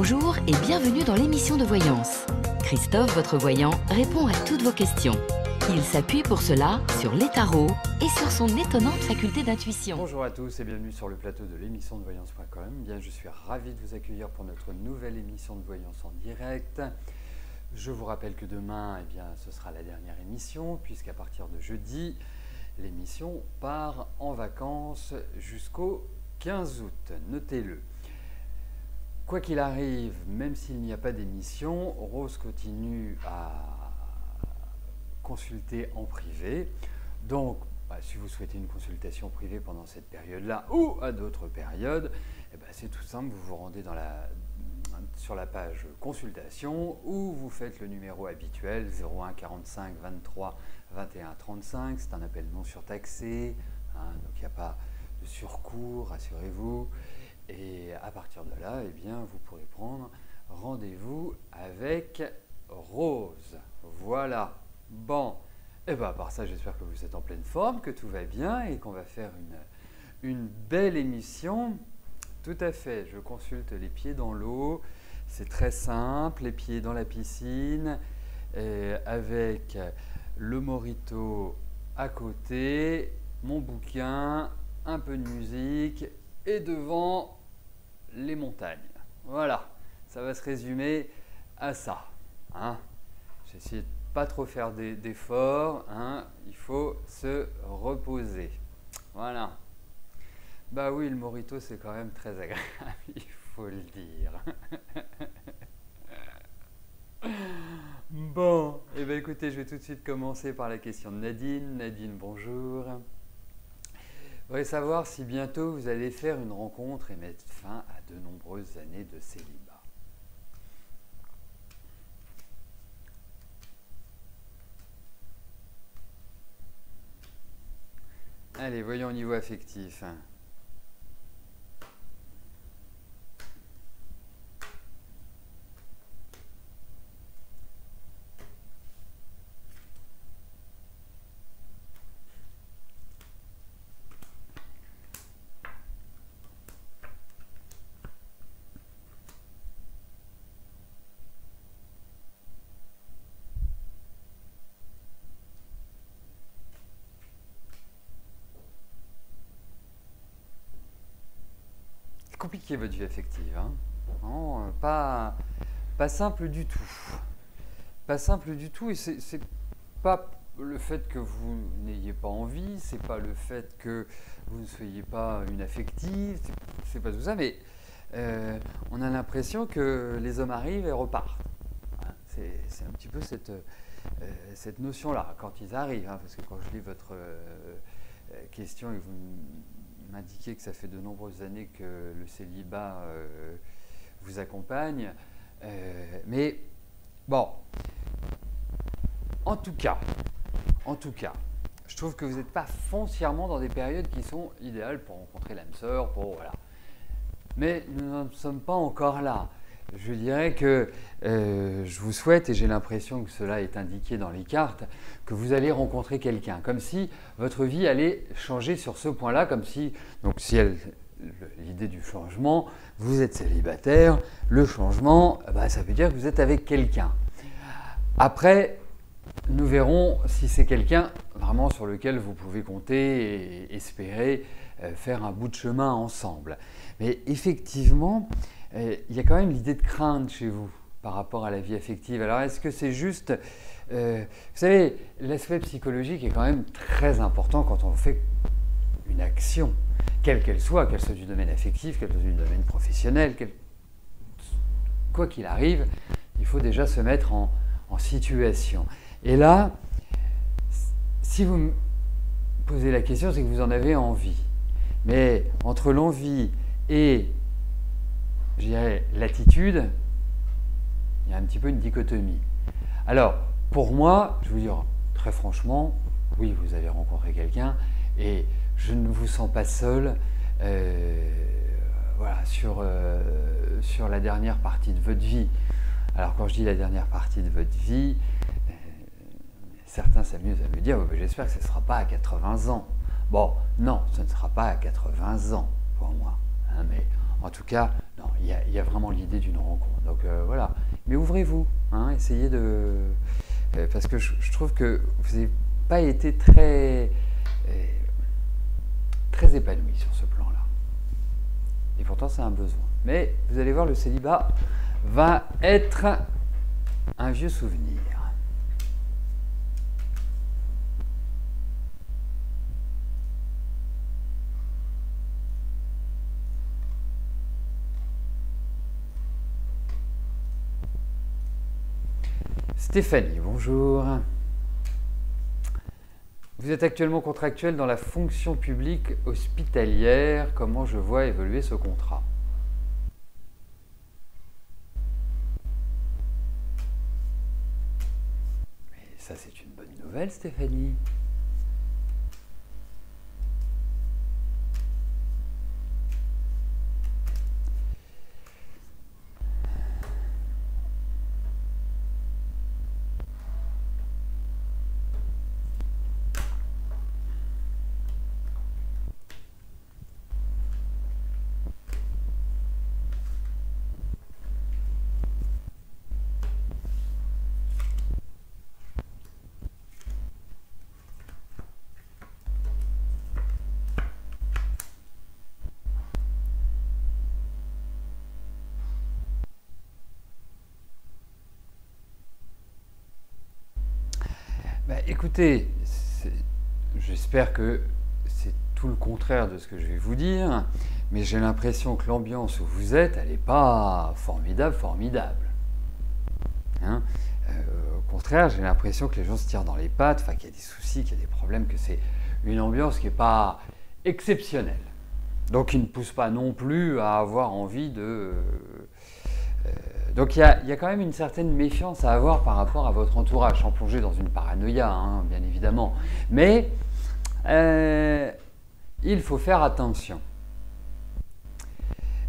Bonjour et bienvenue dans l'émission de voyance. Christophe, votre voyant, répond à toutes vos questions. Il s'appuie pour cela sur les tarots et sur son étonnante faculté d'intuition. Bonjour à tous et bienvenue sur le plateau de l'émission de voyance.com. Bien, je suis ravi de vous accueillir pour notre nouvelle émission de voyance en direct. Je vous rappelle que demain, ce sera la dernière émission, puisqu'à partir de jeudi, l'émission part en vacances jusqu'au 15 août. Notez-le. Quoi qu'il arrive, même s'il n'y a pas d'émission, Rose continue à consulter en privé. Donc, si vous souhaitez une consultation privée pendant cette période-là ou à d'autres périodes, c'est tout simple, vous vous rendez sur la page consultation ou vous faites le numéro habituel 01 45 23 21 35. C'est un appel non surtaxé, donc il n'y a pas de surcoût, rassurez-vous. Et à partir de là, vous pourrez prendre rendez-vous avec Rose. Voilà. Bon. À part ça, j'espère que vous êtes en pleine forme, que tout va bien et qu'on va faire une belle émission. Tout à fait. Je consulte les pieds dans l'eau. C'est très simple. Les pieds dans la piscine avec le mojito à côté, mon bouquin, un peu de musique et devant les montagnes. Voilà, ça va se résumer à ça. J'ai essayé de pas trop faire d'efforts. Il faut se reposer. Voilà. Bah oui, le mojito, c'est quand même très agréable, il faut le dire. Bon, écoutez, je vais tout de suite commencer par la question de Nadine. Nadine, bonjour. Je voudrais savoir si bientôt vous allez faire une rencontre et mettre fin à de nombreuses années de célibat. Allez, voyons au niveau affectif. Compliqué votre vie affective, Non, pas simple du tout. Pas simple du tout, et c'est pas le fait que vous n'ayez pas envie, c'est pas le fait que vous ne soyez pas une affective, c'est pas tout ça, mais on a l'impression que les hommes arrivent et repartent. C'est un petit peu cette notion-là, quand ils arrivent, parce que quand je lis votre question et vous m'indiquez que ça fait de nombreuses années que le célibat vous accompagne. Mais bon, en tout cas, je trouve que vous n'êtes pas foncièrement dans des périodes qui sont idéales pour rencontrer l'âme sœur, voilà. Mais nous n'en sommes pas encore là. Je dirais que je vous souhaite, et j'ai l'impression que cela est indiqué dans les cartes, que vous allez rencontrer quelqu'un, comme si votre vie allait changer sur ce point-là, comme si, l'idée du changement, vous êtes célibataire, le changement, ça veut dire que vous êtes avec quelqu'un. Après, nous verrons si c'est quelqu'un vraiment sur lequel vous pouvez compter et espérer faire un bout de chemin ensemble. Mais effectivement, il y a quand même l'idée de crainte chez vous par rapport à la vie affective. Alors, est-ce que c'est juste… vous savez, l'aspect psychologique est quand même très important quand on fait une action, quelle soit du domaine affectif, qu'elle soit du domaine professionnel, quoi qu'il arrive, il faut déjà se mettre en situation. Et là, si vous me posez la question, c'est que vous en avez envie. Mais entre l'envie et, je dirais, l'attitude, il y a un petit peu une dichotomie. Alors, pour moi, je vais vous dire très franchement, oui, vous avez rencontré quelqu'un et je ne vous sens pas seul sur la dernière partie de votre vie. Alors, quand je dis la dernière partie de votre vie, certains s'amusent à me dire j'espère que ce ne sera pas à 80 ans. Bon, non, ce ne sera pas à 80 ans pour moi. Mais en tout cas, non, il y a vraiment l'idée d'une rencontre. Donc voilà. Mais ouvrez-vous, hein, essayez de... parce que je trouve que vous n'avez pas été très épanoui sur ce plan-là. Et pourtant, c'est un besoin. Mais vous allez voir, le célibat va être un vieux souvenir. Stéphanie, bonjour. Vous êtes actuellement contractuel dans la fonction publique hospitalière. Comment je vois évoluer ce contrat? Mais ça, c'est une bonne nouvelle, Stéphanie. Bah, écoutez, j'espère que c'est tout le contraire de ce que je vais vous dire, mais j'ai l'impression que l'ambiance où vous êtes, elle n'est pas formidable. Hein, au contraire, j'ai l'impression que les gens se tirent dans les pattes, enfin, qu'il y a des soucis, qu'il y a des problèmes, que c'est une ambiance qui n'est pas exceptionnelle. Donc, qui ne pousse pas non plus à avoir envie de... donc il y a quand même une certaine méfiance à avoir par rapport à votre entourage, sans plonger dans une paranoïa, hein, bien évidemment. Mais il faut faire attention.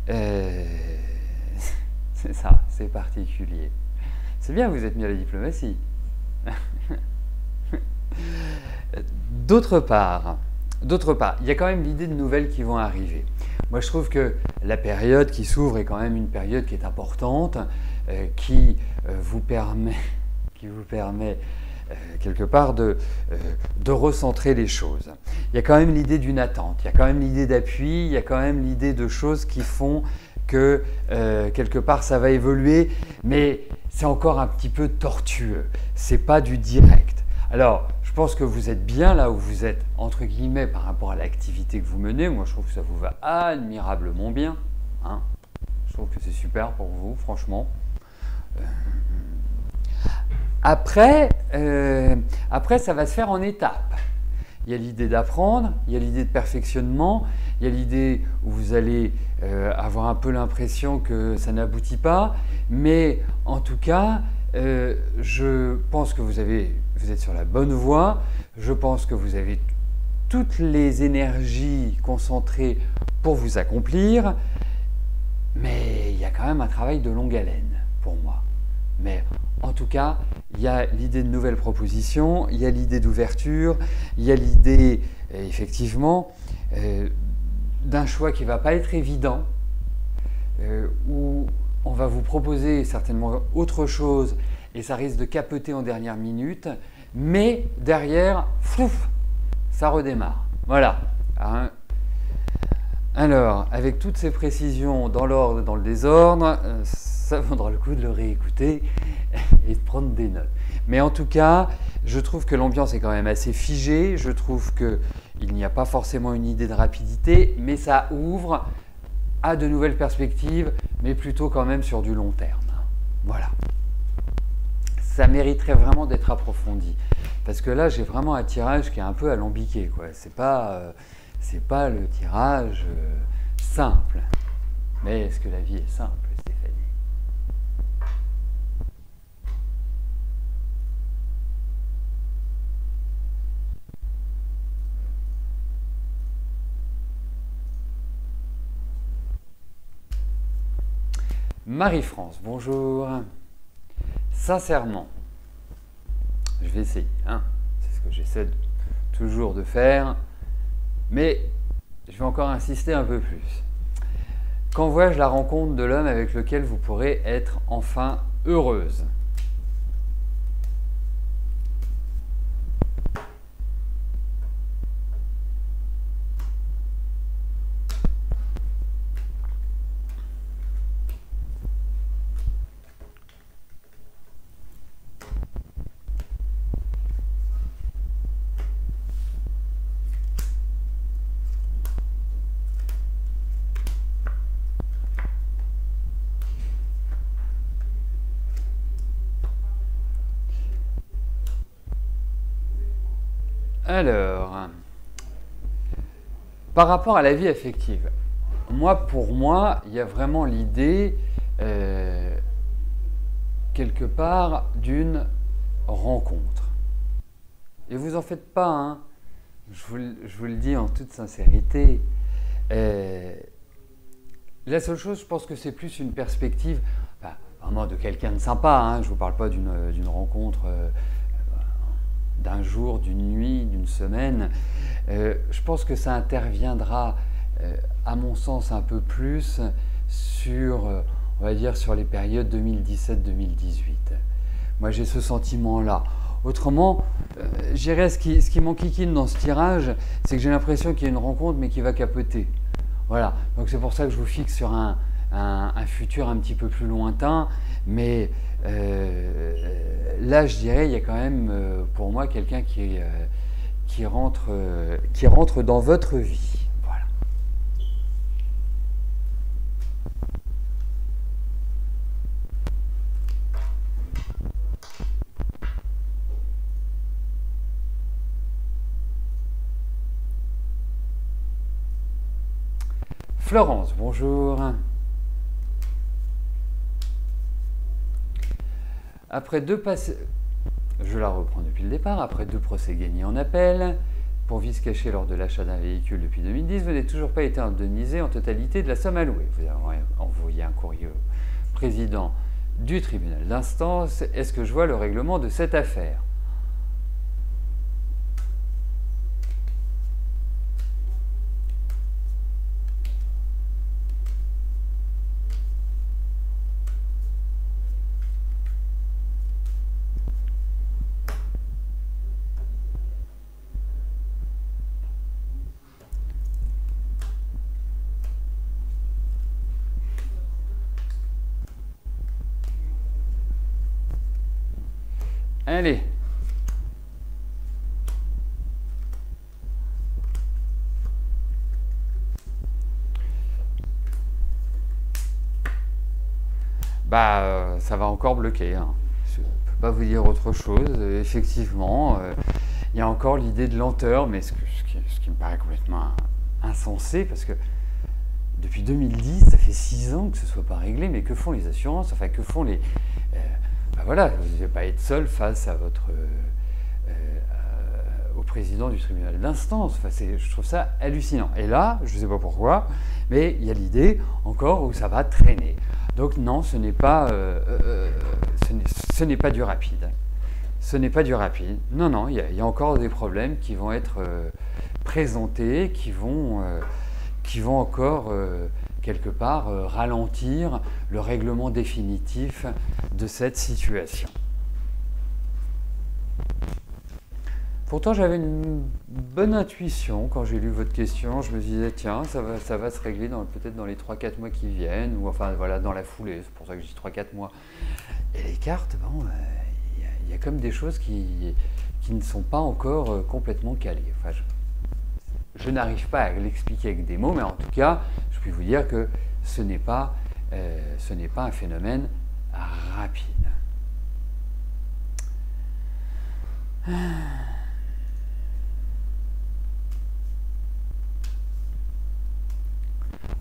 C'est ça, c'est particulier. C'est bien, vous êtes mis à la diplomatie. D'autre part, il y a quand même l'idée de nouvelles qui vont arriver. Moi, je trouve que la période qui s'ouvre est quand même une période qui est importante, qui vous permet quelque part de recentrer les choses. Il y a quand même l'idée d'une attente, il y a quand même l'idée d'appui, il y a quand même l'idée de choses qui font que quelque part ça va évoluer, mais c'est encore un petit peu tortueux, c'est pas du direct. Alors, je pense que vous êtes bien là où vous êtes, entre guillemets, par rapport à l'activité que vous menez. Moi, je trouve que ça vous va admirablement bien. Hein. Je trouve que c'est super pour vous, franchement. Après, ça va se faire en étapes. Il y a l'idée d'apprendre, il y a l'idée de perfectionnement, il y a l'idée où vous allez avoir un peu l'impression que ça n'aboutit pas. Mais en tout cas, je pense que vous êtes sur la bonne voie. Je pense que vous avez toutes les énergies concentrées pour vous accomplir. Mais il y a quand même un travail de longue haleine pour moi. Mais en tout cas, il y a l'idée de nouvelles propositions, il y a l'idée d'ouverture, il y a l'idée, effectivement, d'un choix qui ne va pas être évident, où on va vous proposer certainement autre chose et ça risque de capoter en dernière minute, mais derrière, flouf, ça redémarre. Voilà. Hein. Alors, avec toutes ces précisions dans l'ordre et dans le désordre, ça vaudra le coup de le réécouter et de prendre des notes. Mais en tout cas, je trouve que l'ambiance est quand même assez figée, je trouve qu'il n'y a pas forcément une idée de rapidité, mais ça ouvre à de nouvelles perspectives, mais plutôt quand même sur du long terme. Voilà. Ça mériterait vraiment d'être approfondi. Parce que là, j'ai vraiment un tirage qui est un peu alambiqué, quoi. C'est pas le tirage simple. Mais est-ce que la vie est simple, Stéphanie? Marie-France, bonjour. Sincèrement, je vais essayer, hein. C'est ce que j'essaie toujours de faire, mais je vais encore insister un peu plus. Qu'envoie-je la rencontre de l'homme avec lequel vous pourrez être enfin heureuse? Alors, par rapport à la vie affective, pour moi, il y a vraiment l'idée, quelque part, d'une rencontre. Et vous en faites pas, hein, je vous le dis en toute sincérité. La seule chose, je pense que c'est plus une perspective, vraiment de quelqu'un de sympa, hein, je ne vous parle pas d'une rencontre d'un jour, d'une nuit, d'une semaine. Je pense que ça interviendra, à mon sens, un peu plus sur, on va dire, sur les périodes 2017-2018. Moi, j'ai ce sentiment-là. Autrement, je dirais, ce qui m'enquiquine dans ce tirage, c'est que j'ai l'impression qu'il y a une rencontre, mais qui va capoter. Voilà, donc c'est pour ça que je vous fixe sur un futur un petit peu plus lointain, mais là, je dirais, il y a quand même, pour moi, quelqu'un qui rentre dans votre vie. Voilà. Florence, bonjour. Après je la reprends depuis le départ. Après 2 procès gagnés en appel, pour vice caché lors de l'achat d'un véhicule depuis 2010, vous n'avez toujours pas été indemnisé en totalité de la somme allouée. Vous avez envoyé un courrier au président du tribunal d'instance. Est-ce que je vois le règlement de cette affaire? Allez. Ça va encore bloquer, hein. Je ne peux pas vous dire autre chose. Effectivement, il y a encore l'idée de lenteur, mais ce qui me paraît complètement insensé, parce que depuis 2010, ça fait 6 ans que ce ne soit pas réglé, mais que font les assurances? Enfin, que font les... voilà, vous n'allez pas être seul face à au président du tribunal d'instance. Enfin, je trouve ça hallucinant. Et là, je ne sais pas pourquoi, mais il y a l'idée encore où ça va traîner. Donc non, ce n'est pas du rapide. Ce n'est pas du rapide. Non, non, il y a encore des problèmes qui vont être présentés, qui vont encore quelque part ralentir le règlement définitif de cette situation. Pourtant, j'avais une bonne intuition quand j'ai lu votre question. Je me disais, tiens, ça va se régler peut-être dans les 3-4 mois qui viennent, ou enfin voilà, dans la foulée. C'est pour ça que je dis 3-4 mois. Et les cartes, bon, il y a comme des choses qui ne sont pas encore complètement calées. Enfin, je n'arrive pas à l'expliquer avec des mots, mais en tout cas, je puis vous dire que ce n'est pas un phénomène rapide.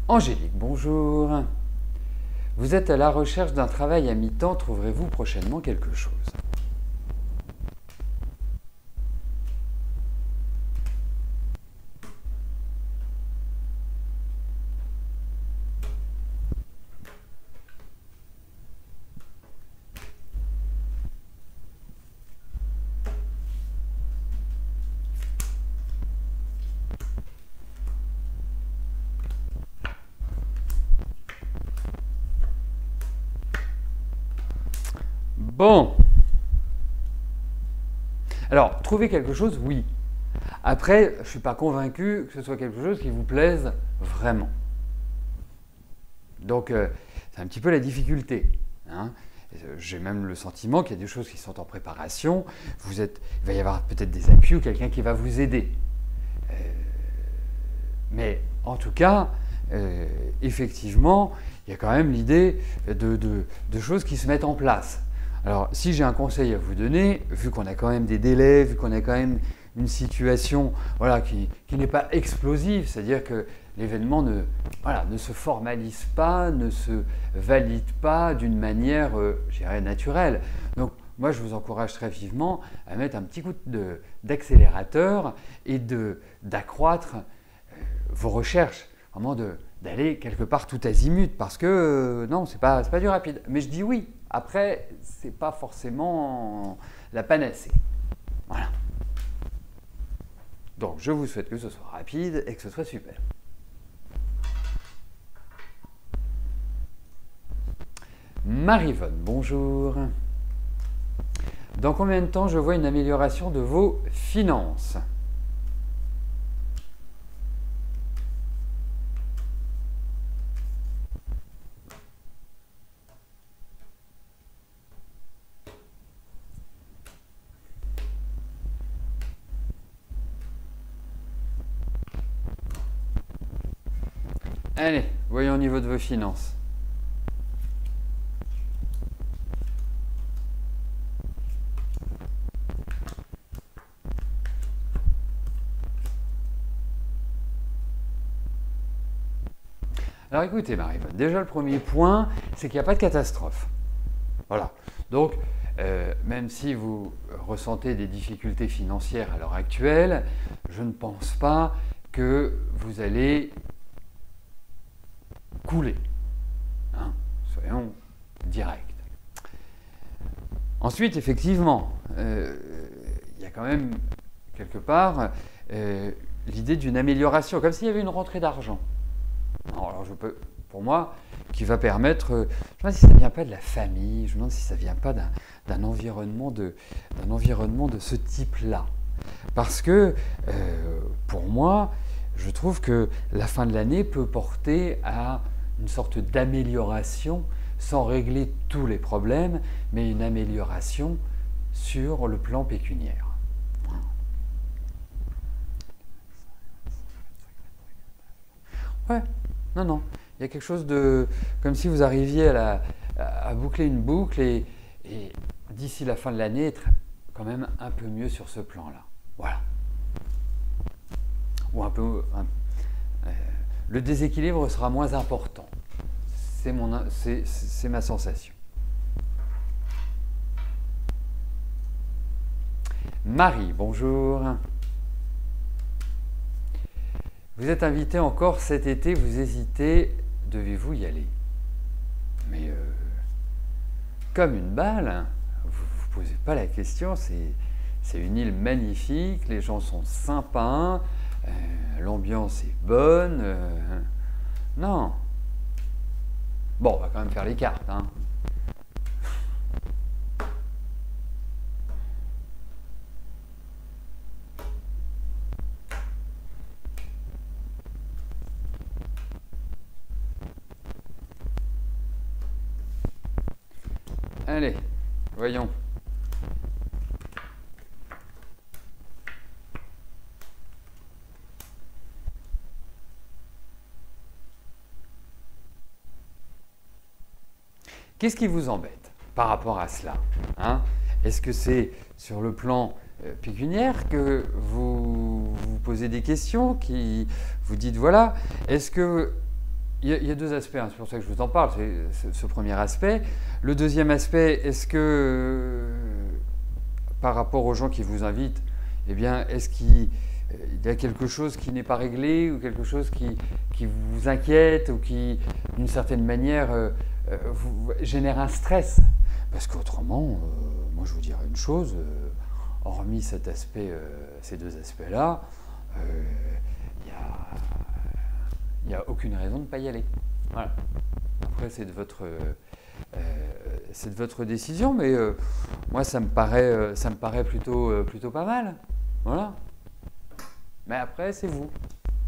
Angélique, bonjour. Vous êtes à la recherche d'un travail à mi-temps, trouverez-vous prochainement quelque chose? Bon. Alors, trouver quelque chose, oui. Après, je ne suis pas convaincu que ce soit quelque chose qui vous plaise vraiment. Donc, c'est un petit peu la difficulté. Hein. J'ai même le sentiment qu'il y a des choses qui sont en préparation. Il va y avoir peut-être des appuis ou quelqu'un qui va vous aider. Mais en tout cas, effectivement, il y a quand même l'idée de choses qui se mettent en place. Alors, si j'ai un conseil à vous donner, vu qu'on a quand même des délais, vu qu'on a quand même une situation voilà, qui n'est pas explosive, c'est-à-dire que l'événement ne se formalise pas, ne se valide pas d'une manière, je dirais, naturelle. Donc, moi, je vous encourage très vivement à mettre un petit coup d'accélérateur et d'accroître vos recherches, vraiment d'aller quelque part tout azimut, parce que non, c'est pas du rapide. Mais je dis oui. Après, c'est pas forcément la panacée. Voilà. Donc, je vous souhaite que ce soit rapide et que ce soit super. Marie-Vonne, bonjour. Dans combien de temps je vois une amélioration de vos finances? Allez, voyons au niveau de vos finances. Alors écoutez Marie-Vonne, déjà le premier point, c'est qu'il n'y a pas de catastrophe. Voilà. Donc, même si vous ressentez des difficultés financières à l'heure actuelle, je ne pense pas que vous allez couler. Hein, soyons directs. Ensuite, effectivement, il y a quand même quelque part l'idée d'une amélioration, comme s'il y avait une rentrée d'argent. Alors, pour moi, qui va permettre, je me demande si ça ne vient pas de la famille, je me demande si ça ne vient pas d'un environnement de ce type-là. Parce que, pour moi, je trouve que la fin de l'année peut porter à une sorte d'amélioration, sans régler tous les problèmes, mais une amélioration sur le plan pécuniaire. Ouais, non. Il y a quelque chose de... comme si vous arriviez à boucler une boucle et d'ici la fin de l'année, être quand même un peu mieux sur ce plan-là. Voilà. Ou un peu... le déséquilibre sera moins important. C'est ma sensation. Marie, bonjour. Vous êtes invité encore cet été, vous hésitez, devez-vous y aller? Mais comme une balle, vous ne posez pas la question, c'est une île magnifique, les gens sont sympas, l'ambiance est bonne. Non. Bon, on va quand même faire les cartes. Hein. Allez, voyons. Qu'est-ce qui vous embête par rapport à cela, hein? Est-ce que c'est sur le plan pécuniaire que vous vous posez des questions, qui vous dites voilà, est-ce que... Il y a deux aspects, hein, c'est pour ça que je vous en parle, c'est ce premier aspect. Le deuxième aspect, est-ce que par rapport aux gens qui vous invitent, eh bien, est-ce qu'il y a quelque chose qui n'est pas réglé ou quelque chose qui vous inquiète ou qui, d'une certaine manière, vous génère un stress? Parce qu'autrement, moi je vous dirais une chose, hormis cet aspect, ces deux aspects-là, il n'y a aucune raison de ne pas y aller. Voilà. Après, c'est de votre c'est de votre décision, mais moi, ça me paraît plutôt pas mal. Voilà. Mais après, c'est vous.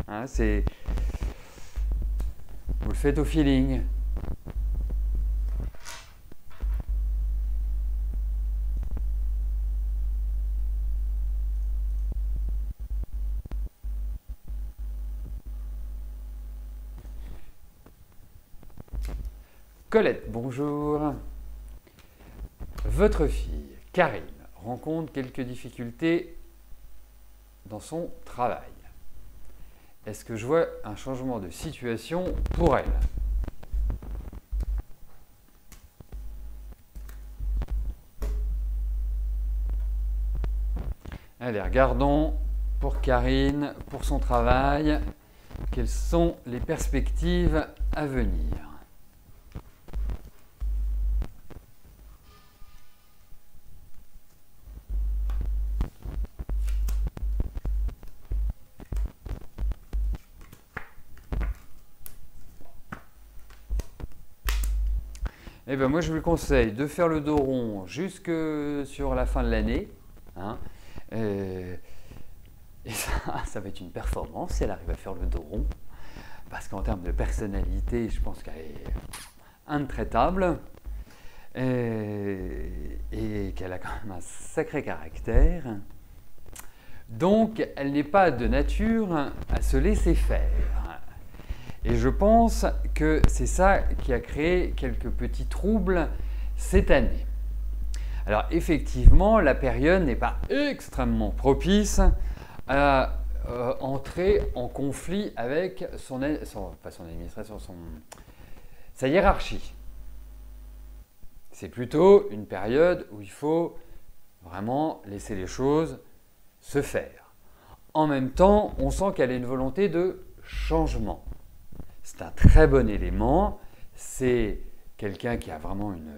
Hein, vous le faites au feeling. Colette, bonjour. Votre fille, Karine, rencontre quelques difficultés dans son travail. Est-ce que je vois un changement de situation pour elle? Allez, regardons pour Karine, pour son travail, quelles sont les perspectives à venir. Eh bien, moi, je vous conseille de faire le dos rond jusque sur la fin de l'année. Hein, et ça va être une performance si elle arrive à faire le dos rond. Parce qu'en termes de personnalité, je pense qu'elle est intraitable. Et qu'elle a quand même un sacré caractère. Donc, elle n'est pas de nature à se laisser faire. Et je pense que c'est ça qui a créé quelques petits troubles cette année. Alors effectivement, la période n'est pas extrêmement propice à entrer en conflit avec sa hiérarchie. C'est plutôt une période où il faut vraiment laisser les choses se faire. En même temps, on sent qu'elle a une volonté de changement. C'est un très bon élément, c'est quelqu'un qui a vraiment une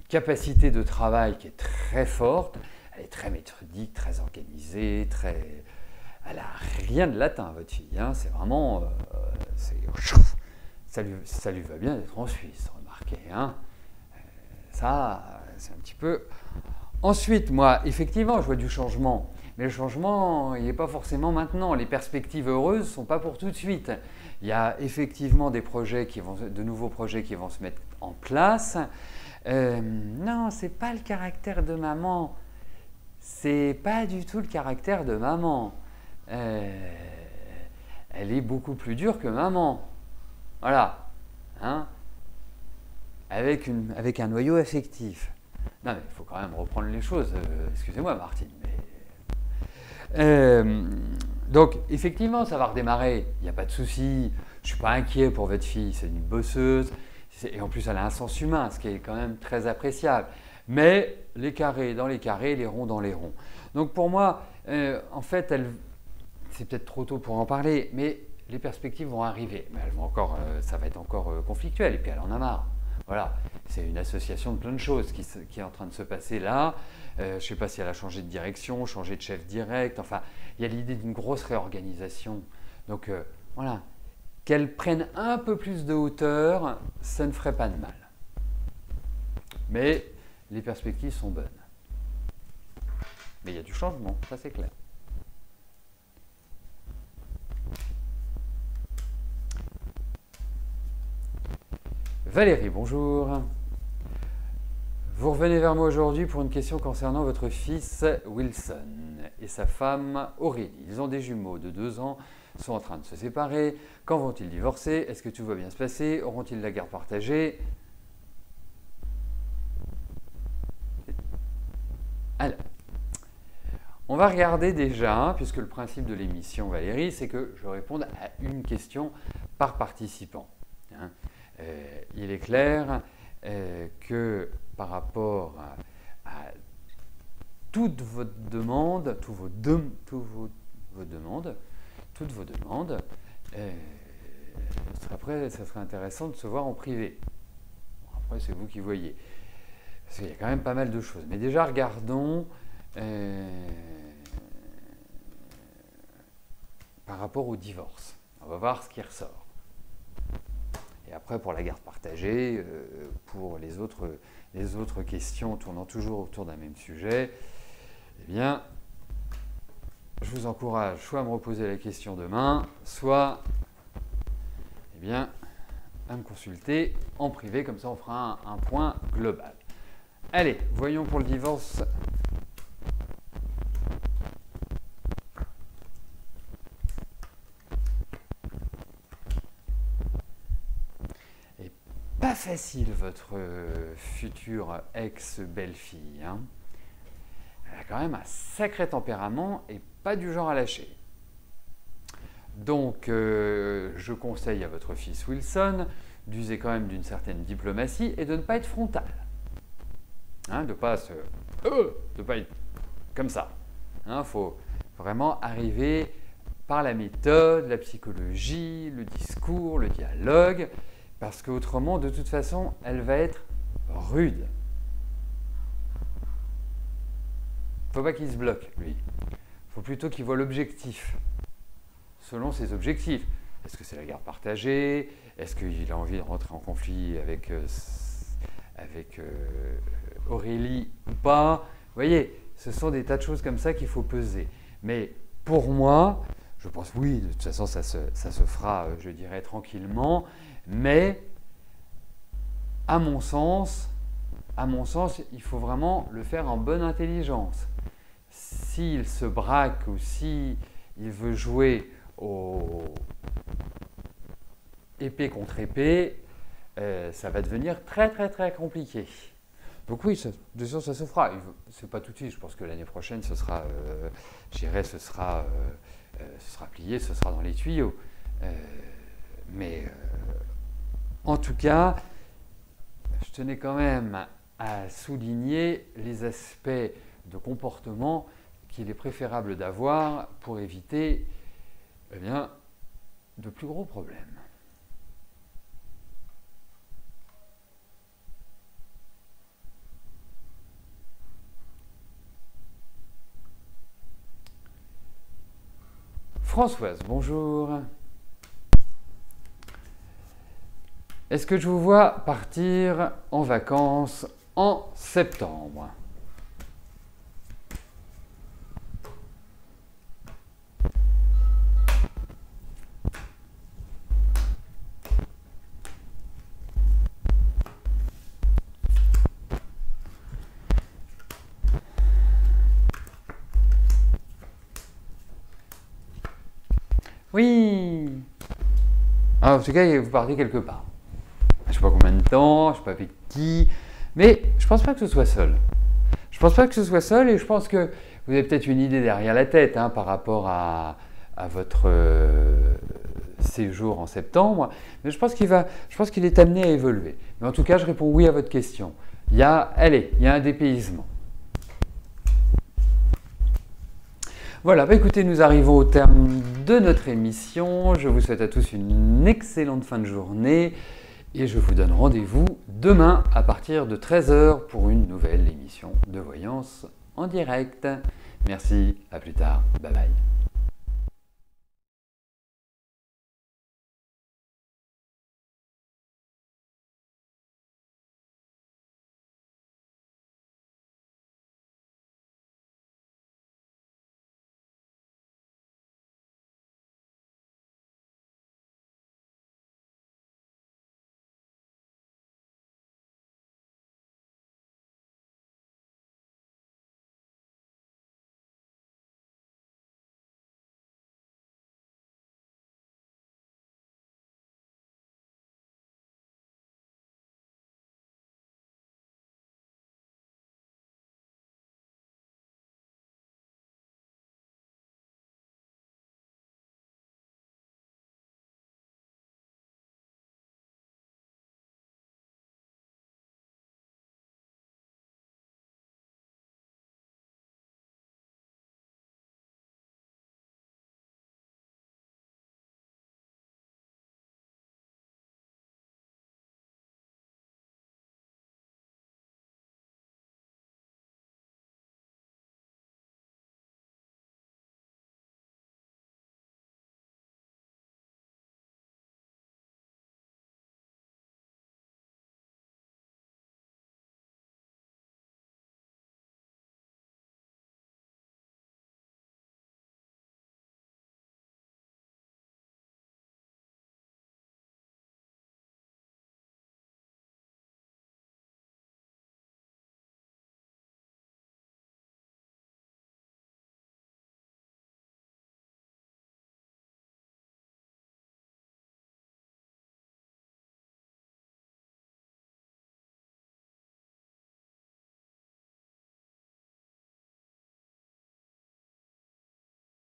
capacité de travail qui est très forte, elle est très méthodique, très organisée, elle n'a rien de latin, votre fille, hein. C'est vraiment, ça lui va bien d'être en Suisse, remarquez, hein. Ça, c'est un petit peu... Ensuite, moi, effectivement, je vois du changement. Mais le changement, il n'est pas forcément maintenant. Les perspectives heureuses ne sont pas pour tout de suite. Il y a effectivement de nouveaux projets qui vont se mettre en place. Non, ce n'est pas le caractère de maman. C'est pas du tout le caractère de maman. Elle est beaucoup plus dure que maman. Voilà. Hein, avec un noyau affectif. Non, mais il faut quand même reprendre les choses. Excusez-moi, Martine, mais... donc, effectivement, ça va redémarrer. Il n'y a pas de souci. Je ne suis pas inquiet pour votre fille. C'est une bosseuse. Et en plus, elle a un sens humain, ce qui est quand même très appréciable. Mais les carrés dans les carrés, les ronds dans les ronds. Donc, pour moi, en fait, c'est peut-être trop tôt pour en parler, mais les perspectives vont arriver. Mais ça va être encore conflictuel. Et puis, elle en a marre. Voilà, c'est une association de plein de choses qui est en train de se passer là. Je ne sais pas si elle a changé de direction, changé de chef direct. Enfin, il y a l'idée d'une grosse réorganisation. Donc voilà, qu'elle prenne un peu plus de hauteur, ça ne ferait pas de mal. Mais les perspectives sont bonnes. Mais il y a du changement, ça c'est clair. Valérie, bonjour. Vous revenez vers moi aujourd'hui pour une question concernant votre fils Wilson et sa femme Aurélie. Ils ont des jumeaux de 2 ans, sont en train de se séparer. Quand vont-ils divorcer? Est-ce que tout va bien se passer? Auront-ils la garde partagée? Alors, on va regarder déjà, puisque le principe de l'émission, Valérie, c'est que je réponde à une question par participant. Hein. Il est clair que par rapport à toutes vos demandes, après, ça serait intéressant de se voir en privé. Bon, après, c'est vous qui voyez. Parce qu'il y a quand même pas mal de choses. Mais déjà, regardons par rapport au divorce. On va voir ce qui ressort. Et après, pour la garde partagée, pour les autres questions tournant toujours autour d'un même sujet, eh bien, je vous encourage soit à me reposer la question demain, soit eh bien, à me consulter en privé, comme ça on fera un point global. Allez, voyons pour le divorce. Et pas facile votre future ex-belle-fille, hein. Elle a quand même un sacré tempérament et pas du genre à lâcher. Donc, je conseille à votre fils Wilson d'user quand même d'une certaine diplomatie et de ne pas être frontal. Hein, de ne pas être comme ça. Il faut vraiment arriver par la méthode, la psychologie, le discours, le dialogue, parce qu'autrement, de toute façon, elle va être rude. Il ne faut pas qu'il se bloque, lui. Il faut plutôt qu'il voit l'objectif, selon ses objectifs. Est-ce que c'est la garde partagée? Est-ce qu'il a envie de rentrer en conflit avec Aurélie ou pas? Vous voyez, ce sont des tas de choses comme ça qu'il faut peser. Mais pour moi, je pense oui, de toute façon ça se fera, je dirais, tranquillement. Mais à mon sens, il faut vraiment le faire en bonne intelligence. S'il se braque ou s'il veut jouer au épée contre épée, ça va devenir très très très compliqué. Donc oui, de sûr ça se fera. C'est pas tout de suite, je pense que l'année prochaine ce sera, ce sera plié, ce sera dans les tuyaux. En tout cas, je tenais quand même à souligner les aspects de comportement qu'il est préférable d'avoir pour éviter de plus gros problèmes. Françoise, bonjour. Est-ce que je vous vois partir en vacances en septembre? Oui. Ah, en tout cas, vous partez quelque part. Je ne sais pas combien de temps, je ne sais pas avec qui, mais je ne pense pas que ce soit seul. Je ne pense pas que ce soit seul et je pense que vous avez peut-être une idée derrière la tête par rapport à votre séjour en septembre, mais je pense qu'il est amené à évoluer. Mais en tout cas, je réponds oui à votre question. Il y a un dépaysement. Voilà, écoutez, nous arrivons au terme de notre émission. Je vous souhaite à tous une excellente fin de journée et je vous donne rendez-vous demain à partir de 13 h pour une nouvelle émission de voyance en direct. Merci, à plus tard, bye bye.